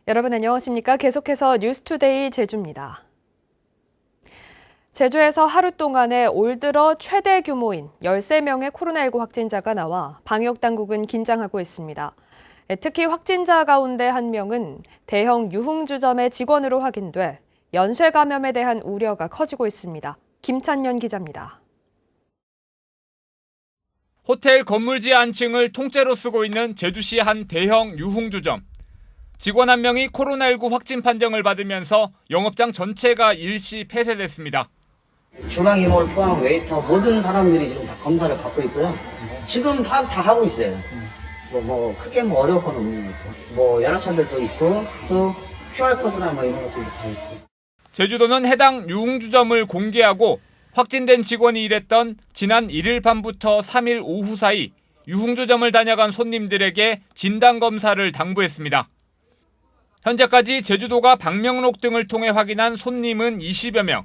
여러분 안녕하십니까? 계속해서 뉴스투데이 제주입니다. 제주에서 하루 동안에 올 들어 최대 규모인 13명의 코로나19 확진자가 나와 방역당국은 긴장하고 있습니다. 특히 확진자 가운데 한 명은 대형 유흥주점의 직원으로 확인돼 연쇄 감염에 대한 우려가 커지고 있습니다. 김찬년 기자입니다. 호텔 건물지 안층을 통째로 쓰고 있는 제주시 한 대형 유흥주점. 직원 한 명이 코로나19 확진 판정을 받으면서 영업장 전체가 일시 폐쇄됐습니다. 중앙 임원 포함 웨이터 모든 사람들이 지금 다 검사를 받고 있고요. 지금 파악 다 하고 있어요. 크게 어려울 건 없는 거죠. 연락처들도 있고 또 QR코드나 이런 것들도 다 있고. 제주도는 해당 유흥주점을 공개하고 확진된 직원이 일했던 지난 1일 밤부터 3일 오후 사이 유흥주점을 다녀간 손님들에게 진단검사를 당부했습니다. 현재까지 제주도가 방명록 등을 통해 확인한 손님은 20여 명.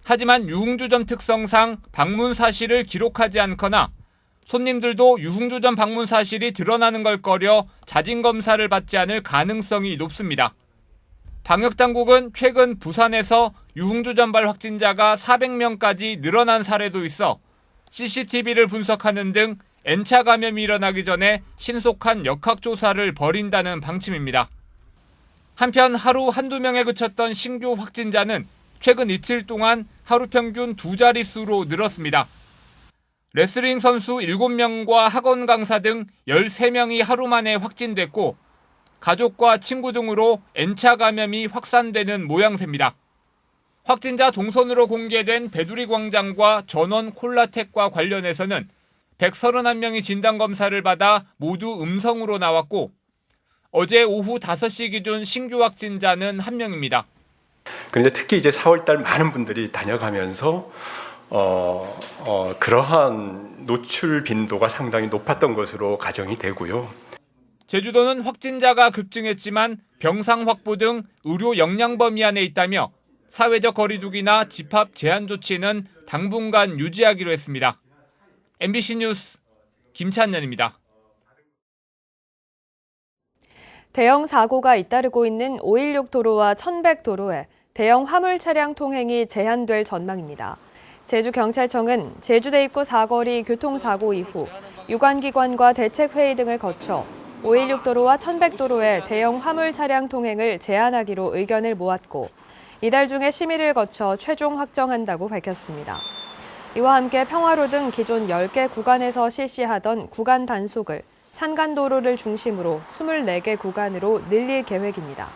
하지만 유흥주점 특성상 방문 사실을 기록하지 않거나 손님들도 유흥주점 방문 사실이 드러나는 걸 꺼려 자진검사를 받지 않을 가능성이 높습니다. 방역당국은 최근 부산에서 유흥주점발 확진자가 400명까지 늘어난 사례도 있어 CCTV를 분석하는 등 N차 감염이 일어나기 전에 신속한 역학조사를 벌인다는 방침입니다. 한편 하루 한두 명에 그쳤던 신규 확진자는 최근 이틀 동안 하루 평균 2자릿수로 늘었습니다. 레슬링 선수 7명과 학원 강사 등 13명이 하루 만에 확진됐고 가족과 친구 등으로 N차 감염이 확산되는 모양새입니다. 확진자 동선으로 공개된 배두리 광장과 전원 콜라텍과 관련해서는 131명이 진단검사를 받아 모두 음성으로 나왔고 어제 오후 5시 기준 신규 확진자는 1명입니다. 그런데 특히 이제 4월달 많은 분들이 다녀가면서 그러한 노출 빈도가 상당히 높았던 것으로 가정이 되고요. 제주도는 확진자가 급증했지만 병상 확보 등 의료 역량 범위 안에 있다며 사회적 거리두기나 집합 제한 조치는 당분간 유지하기로 했습니다. MBC 뉴스 김찬년입니다. 대형 사고가 잇따르고 있는 516 도로와 1100 도로에 대형 화물 차량 통행이 제한될 전망입니다. 제주경찰청은 제주대 입구 사거리 교통사고 이후 유관기관과 대책회의 등을 거쳐 516 도로와 1100 도로에 대형 화물 차량 통행을 제한하기로 의견을 모았고 이달 중에 심의를 거쳐 최종 확정한다고 밝혔습니다. 이와 함께 평화로 등 기존 10개 구간에서 실시하던 구간 단속을 산간도로를 중심으로 24개 구간으로 늘릴 계획입니다.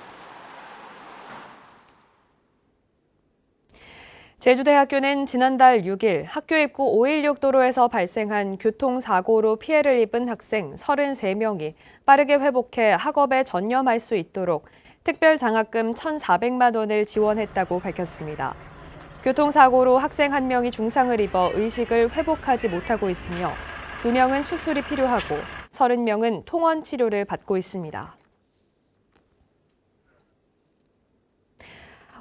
제주대학교는 지난달 6일 학교 입구 516 도로에서 발생한 교통사고로 피해를 입은 학생 33명이 빠르게 회복해 학업에 전념할 수 있도록 특별장학금 1,400만 원을 지원했다고 밝혔습니다. 교통사고로 학생 1명이 중상을 입어 의식을 회복하지 못하고 있으며 2명은 수술이 필요하고 30명은 통원 치료를 받고 있습니다.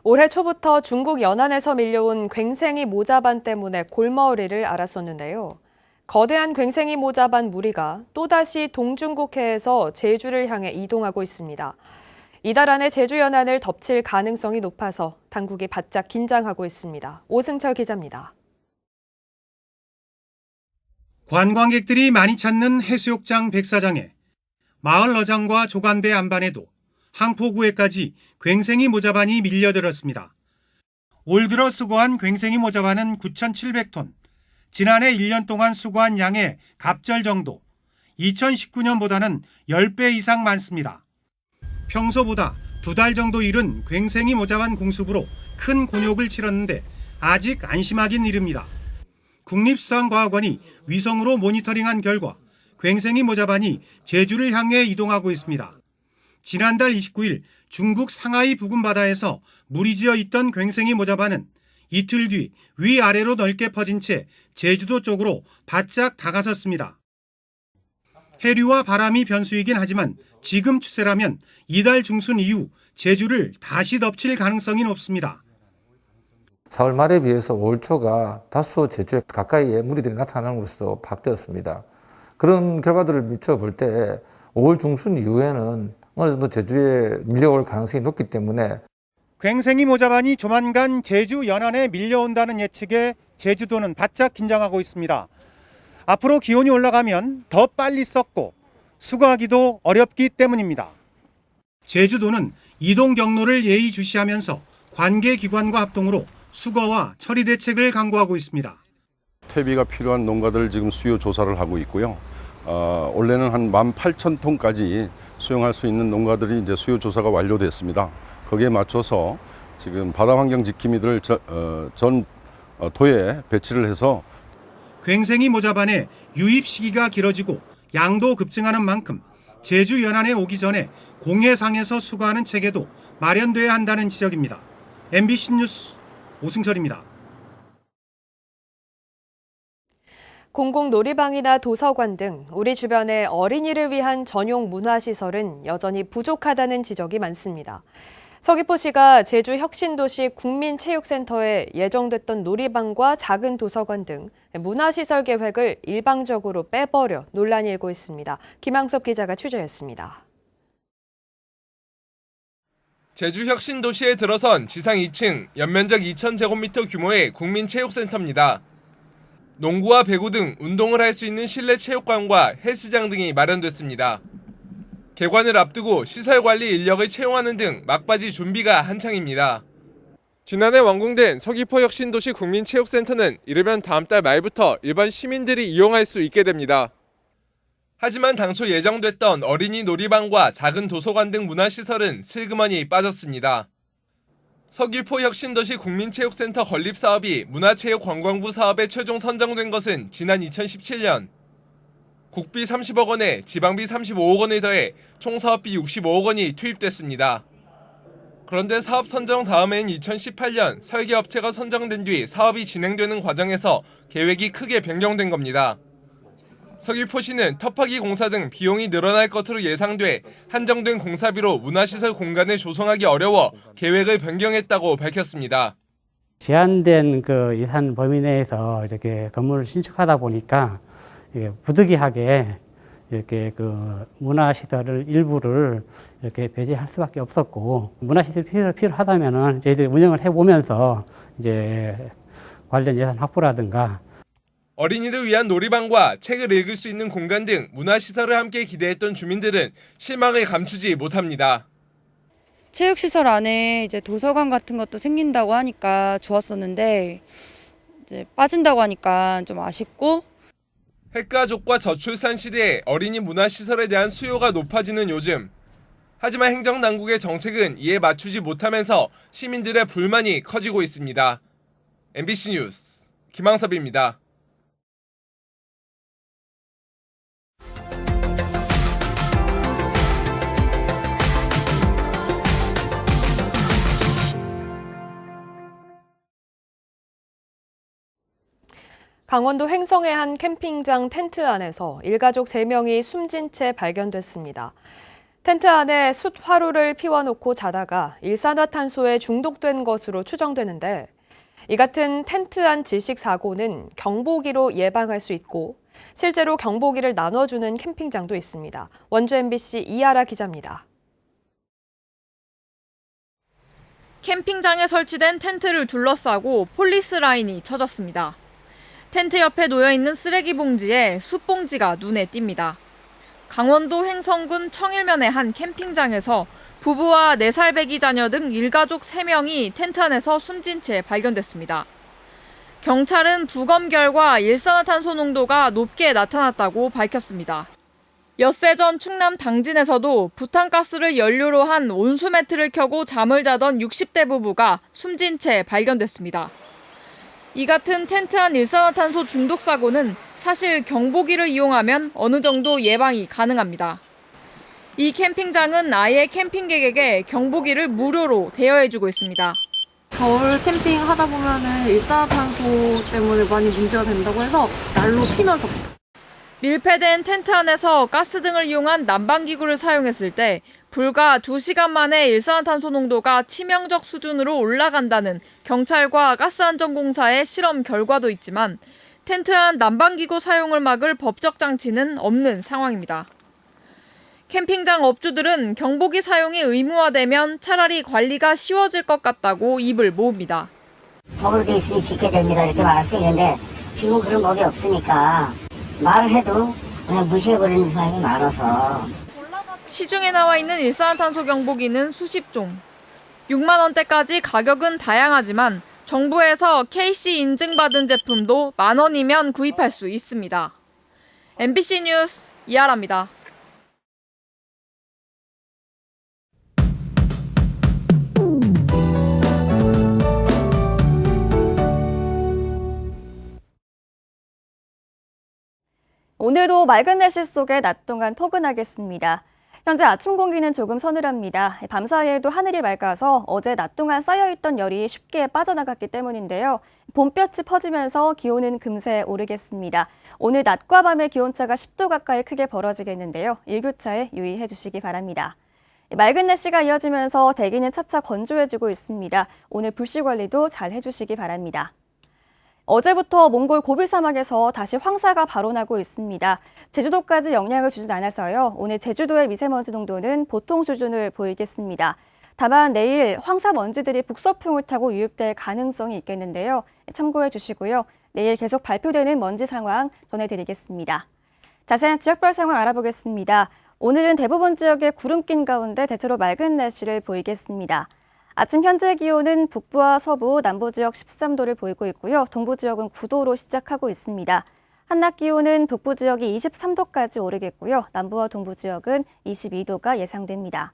올해 초부터 중국 연안에서 밀려온 괭생이 모자반 때문에 골머리를 앓았었는데요. 거대한 괭생이 모자반 무리가 또다시 동중국해에서 제주를 향해 이동하고 있습니다. 이달 안에 제주 연안을 덮칠 가능성이 높아서 당국이 바짝 긴장하고 있습니다. 오승철 기자입니다. 관광객들이 많이 찾는 해수욕장 백사장에 마을 어장과 조간배 안반에도 항포구에까지 괭생이 모자반이 밀려들었습니다. 올 들어 수거한 괭생이 모자반은 9,700톤, 지난해 1년 동안 수거한 양의 갑절 정도, 2019년보다는 10배 이상 많습니다. 평소보다 2달 정도 이른 괭생이 모자반 공습으로 큰 곤욕을 치렀는데 아직 안심하긴 이릅니다. 국립수산과학원이 위성으로 모니터링한 결과 괭생이 모자반이 제주를 향해 이동하고 있습니다. 지난달 29일 중국 상하이 부근 바다에서 물이 지어 있던 괭생이 모자반은 이틀 뒤 위아래로 넓게 퍼진 채 제주도 쪽으로 바짝 다가섰습니다. 해류와 바람이 변수이긴 하지만 지금 추세라면 이달 중순 이후 제주를 다시 덮칠 가능성이 높습니다. 4월 말에 비해서 5월 초가 다소 제주에 가까이에 무리들이 나타나는 것으로 파악되었습니다. 그런 결과들을 미쳐볼 때 5월 중순 이후에는 어느 정도 제주에 밀려올 가능성이 높기 때문에 괭생이 모자반이 조만간 제주 연안에 밀려온다는 예측에 제주도는 바짝 긴장하고 있습니다. 앞으로 기온이 올라가면 더 빨리 썩고 수거하기도 어렵기 때문입니다. 제주도는 이동 경로를 예의주시하면서 관계기관과 합동으로 수거와 처리 대책을 강구하고 있습니다. 퇴비가 필요한 농가들 지금 수요 조사를 하고 있고요. 원래는 한 18,000톤까지 수용할 수 있는 농가들이 이제 수요 조사가 완료됐습니다. 거기에 맞춰서 지금 바다환경 지킴이들 전 도에 배치를 해서 괭생이 모자반의 유입 시기가 길어지고 양도 급증하는 만큼 제주 연안에 오기 전에 공해상에서 수거하는 체계도 마련돼야 한다는 지적입니다. MBC 뉴스 오승철입니다. 공공 놀이방이나 도서관 등 우리 주변의 어린이를 위한 전용 문화시설은 여전히 부족하다는 지적이 많습니다. 서귀포시가 제주 혁신도시 국민체육센터에 예정됐던 놀이방과 작은 도서관 등 문화시설 계획을 일방적으로 빼버려 논란이 일고 있습니다. 김항섭 기자가 취재했습니다. 제주 혁신도시에 들어선 지상 2층, 연면적 2,000제곱미터 규모의 국민체육센터입니다. 농구와 배구 등 운동을 할 수 있는 실내 체육관과 헬스장 등이 마련됐습니다. 개관을 앞두고 시설 관리 인력을 채용하는 등 막바지 준비가 한창입니다. 지난해 완공된 서귀포 혁신도시 국민체육센터는 이르면 다음 달 말부터 일반 시민들이 이용할 수 있게 됩니다. 하지만 당초 예정됐던 어린이 놀이방과 작은 도서관 등 문화시설은 슬그머니 빠졌습니다. 서귀포 혁신도시 국민체육센터 건립사업이 문화체육관광부 사업에 최종 선정된 것은 지난 2017년. 국비 30억 원에 지방비 35억 원을 더해 총 사업비 65억 원이 투입됐습니다. 그런데 사업 선정 다음엔 2018년 설계업체가 선정된 뒤 사업이 진행되는 과정에서 계획이 크게 변경된 겁니다. 서귀포시는 터파기 공사 등 비용이 늘어날 것으로 예상돼 한정된 공사비로 문화시설 공간을 조성하기 어려워 계획을 변경했다고 밝혔습니다. 제한된 그 예산 범위 내에서 이렇게 건물을 신축하다 보니까 부득이하게 이렇게 그 문화시설을 일부를 이렇게 배제할 수밖에 없었고, 문화시설이 필요하다면은 저희들이 운영을 해보면서 이제 관련 예산 확보라든가 어린이를 위한 놀이방과 책을 읽을 수 있는 공간 등 문화시설을 함께 기대했던 주민들은 실망을 감추지 못합니다. 체육시설 안에 이제 도서관 같은 것도 생긴다고 하니까 좋았었는데 이제 빠진다고 하니까 좀 아쉽고, 핵가족과 저출산 시대에 어린이 문화시설에 대한 수요가 높아지는 요즘. 하지만 행정당국의 정책은 이에 맞추지 못하면서 시민들의 불만이 커지고 있습니다. MBC 뉴스 김항섭입니다. 강원도 횡성의 한 캠핑장 텐트 안에서 일가족 3명이 숨진 채 발견됐습니다. 텐트 안에 숯 화로를 피워놓고 자다가 일산화탄소에 중독된 것으로 추정되는데, 이 같은 텐트 안 질식 사고는 경보기로 예방할 수 있고 실제로 경보기를 나눠주는 캠핑장도 있습니다. 원주 MBC 이하라 기자입니다. 캠핑장에 설치된 텐트를 둘러싸고 폴리스 라인이 쳐졌습니다. 텐트 옆에 놓여있는 쓰레기 봉지에 숯봉지가 눈에 띕니다. 강원도 횡성군 청일면의 한 캠핑장에서 부부와 4살 배기 자녀 등 일가족 3명이 텐트 안에서 숨진 채 발견됐습니다. 경찰은 부검 결과 일산화탄소 농도가 높게 나타났다고 밝혔습니다. 엿새 전 충남 당진에서도 부탄가스를 연료로 한 온수 매트를 켜고 잠을 자던 60대 부부가 숨진 채 발견됐습니다. 이 같은 텐트 안 일산화탄소 중독 사고는 사실 경보기를 이용하면 어느 정도 예방이 가능합니다. 이 캠핑장은 아예 캠핑객에게 경보기를 무료로 대여해주고 있습니다. 겨울 캠핑 하다 보면은 일산화탄소 때문에 많이 문제가 된다고 해서 난로 피면서부터. 밀폐된 텐트 안에서 가스 등을 이용한 난방기구를 사용했을 때 불과 2시간 만에 일산화탄소 농도가 치명적 수준으로 올라간다는 경찰과 가스안전공사의 실험 결과도 있지만 텐트 안 난방기구 사용을 막을 법적 장치는 없는 상황입니다. 캠핑장 업주들은 경보기 사용이 의무화되면 차라리 관리가 쉬워질 것 같다고 입을 모읍니다. 먹을 게 있으니 지켜야 됩니다 이렇게 말할 수 있는데 지금 그런 법이 없으니까 말을 해도 그냥 무시해버리는 사람이 많아서. 시중에 나와 있는 일산화탄소 경보기는 수십 종. 6만 원대까지 가격은 다양하지만 정부에서 KC 인증받은 제품도 10,000원이면 구입할 수 있습니다. MBC 뉴스 이하라입니다. 오늘도 맑은 날씨 속에 낮 동안 포근하겠습니다. 현재 아침 공기는 조금 서늘합니다. 밤사이에도 하늘이 맑아서 어제 낮 동안 쌓여있던 열이 쉽게 빠져나갔기 때문인데요. 봄볕이 퍼지면서 기온은 금세 오르겠습니다. 오늘 낮과 밤의 기온차가 10도 가까이 크게 벌어지겠는데요. 일교차에 유의해 주시기 바랍니다. 맑은 날씨가 이어지면서 대기는 차차 건조해지고 있습니다. 오늘 불씨 관리도 잘 해주시기 바랍니다. 어제부터 몽골 고비 사막에서 다시 황사가 발원하고 있습니다. 제주도까지 영향을 주진 않아서요. 오늘 제주도의 미세먼지 농도는 보통 수준을 보이겠습니다. 다만 내일 황사 먼지들이 북서풍을 타고 유입될 가능성이 있겠는데요. 참고해 주시고요. 내일 계속 발표되는 먼지 상황 전해드리겠습니다. 자세한 지역별 상황 알아보겠습니다. 오늘은 대부분 지역에 구름 낀 가운데 대체로 맑은 날씨를 보이겠습니다. 아침 현재 기온은 북부와 서부, 남부 지역 13도를 보이고 있고요. 동부 지역은 9도로 시작하고 있습니다. 한낮 기온은 북부 지역이 23도까지 오르겠고요. 남부와 동부 지역은 22도가 예상됩니다.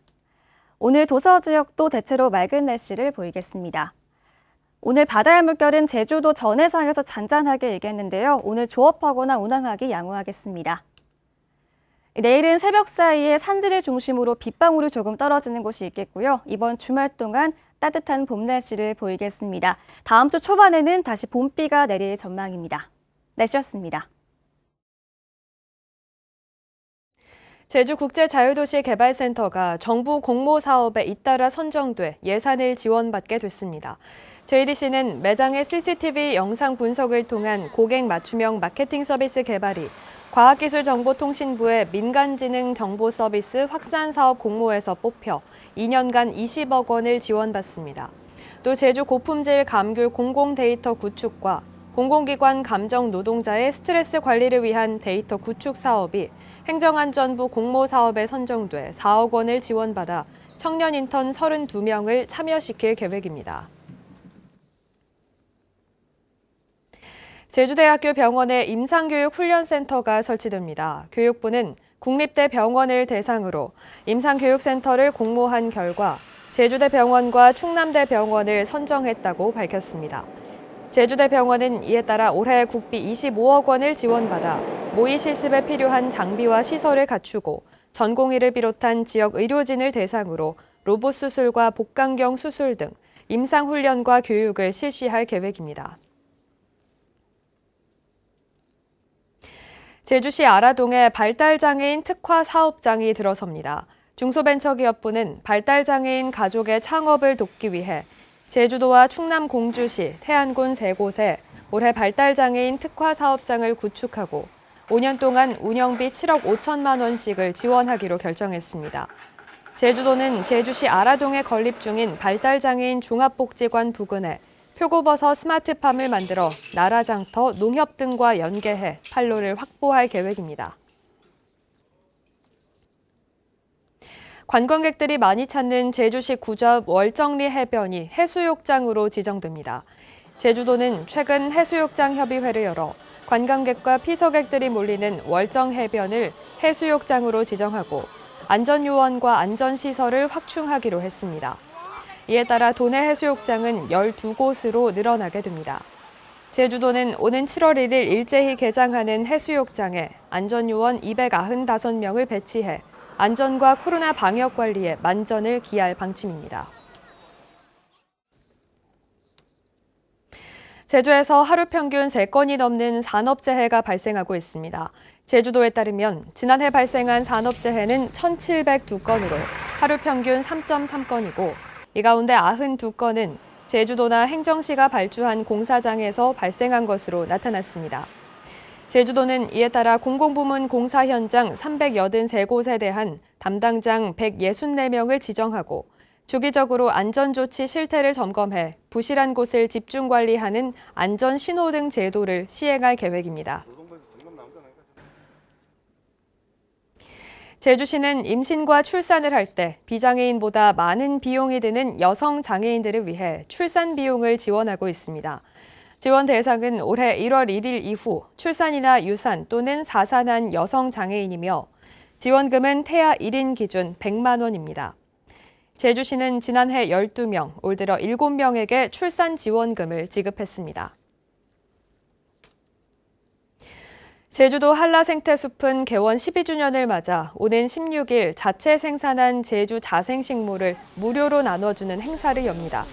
오늘 도서 지역도 대체로 맑은 날씨를 보이겠습니다. 오늘 바다의 물결은 제주도 전해상에서 잔잔하게 일겠는데요. 오늘 조업하거나 운항하기 양호하겠습니다. 내일은 새벽 사이에 산지를 중심으로 빗방울이 조금 떨어지는 곳이 있겠고요. 이번 주말 동안 따뜻한 봄 날씨를 보이겠습니다. 다음 주 초반에는 다시 봄비가 내릴 전망입니다. 날씨였습니다. 제주국제자유도시개발센터가 정부 공모 사업에 잇따라 선정돼 예산을 지원받게 됐습니다. JDC는 매장의 CCTV 영상 분석을 통한 고객 맞춤형 마케팅 서비스 개발이 과학기술정보통신부의 민간지능 정보 서비스 확산 사업 공모에서 뽑혀 2년간 20억 원을 지원받습니다. 또 제주 고품질 감귤 공공 데이터 구축과 공공기관 감정 노동자의 스트레스 관리를 위한 데이터 구축 사업이 행정안전부 공모 사업에 선정돼 4억 원을 지원받아 청년 인턴 32명을 참여시킬 계획입니다. 제주대학교 병원에 임상교육훈련센터가 설치됩니다. 교육부는 국립대 병원을 대상으로 임상교육센터를 공모한 결과 제주대 병원과 충남대 병원을 선정했다고 밝혔습니다. 제주대 병원은 이에 따라 올해 국비 25억 원을 지원받아 모의 실습에 필요한 장비와 시설을 갖추고 전공의를 비롯한 지역 의료진을 대상으로 로봇 수술과 복강경 수술 등 임상훈련과 교육을 실시할 계획입니다. 제주시 아라동에 발달장애인 특화 사업장이 들어섭니다. 중소벤처기업부는 발달장애인 가족의 창업을 돕기 위해 제주도와 충남 공주시, 태안군 세 곳에 올해 발달장애인 특화 사업장을 구축하고 5년 동안 운영비 7억 5천만 원씩을 지원하기로 결정했습니다. 제주도는 제주시 아라동에 건립 중인 발달장애인 종합복지관 부근에 표고버섯 스마트팜을 만들어 나라장터, 농협 등과 연계해 판로를 확보할 계획입니다. 관광객들이 많이 찾는 제주시 구좌읍 월정리 해변이 해수욕장으로 지정됩니다. 제주도는 최근 해수욕장협의회를 열어 관광객과 피서객들이 몰리는 월정 해변을 해수욕장으로 지정하고 안전요원과 안전시설을 확충하기로 했습니다. 이에 따라 도내 해수욕장은 12곳으로 늘어나게 됩니다. 제주도는 오는 7월 1일 일제히 개장하는 해수욕장에 안전요원 295명을 배치해 안전과 코로나 방역 관리에 만전을 기할 방침입니다. 제주에서 하루 평균 3건이 넘는 산업재해가 발생하고 있습니다. 제주도에 따르면 지난해 발생한 산업재해는 1,702건으로 하루 평균 3.3건이고 이 가운데 92건은 제주도나 행정시가 발주한 공사장에서 발생한 것으로 나타났습니다. 제주도는 이에 따라 공공부문 공사 현장 383곳에 대한 담당장 164명을 지정하고 주기적으로 안전조치 실태를 점검해 부실한 곳을 집중 관리하는 안전신호등 제도를 시행할 계획입니다. 제주시는 임신과 출산을 할 때 비장애인보다 많은 비용이 드는 여성 장애인들을 위해 출산 비용을 지원하고 있습니다. 지원 대상은 올해 1월 1일 이후 출산이나 유산 또는 사산한 여성 장애인이며 지원금은 태아 1인 기준 100만 원입니다. 제주시는 지난해 12명, 올 들어 7명에게 출산 지원금을 지급했습니다. 제주도 한라생태숲은 개원 12주년을 맞아 오는 16일 자체 생산한 제주 자생식물을 무료로 나눠주는 행사를 엽니다.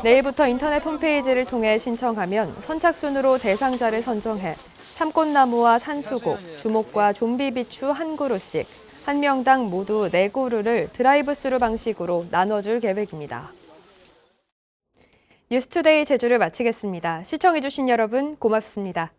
내일부터 인터넷 홈페이지를 통해 신청하면 선착순으로 대상자를 선정해 참꽃나무와 산수국, 주목과 좀비비추 한 그루씩 한 명당 모두 4그루를 드라이브스루 방식으로 나눠줄 계획입니다. 뉴스투데이 제주를 마치겠습니다. 시청해주신 여러분 고맙습니다.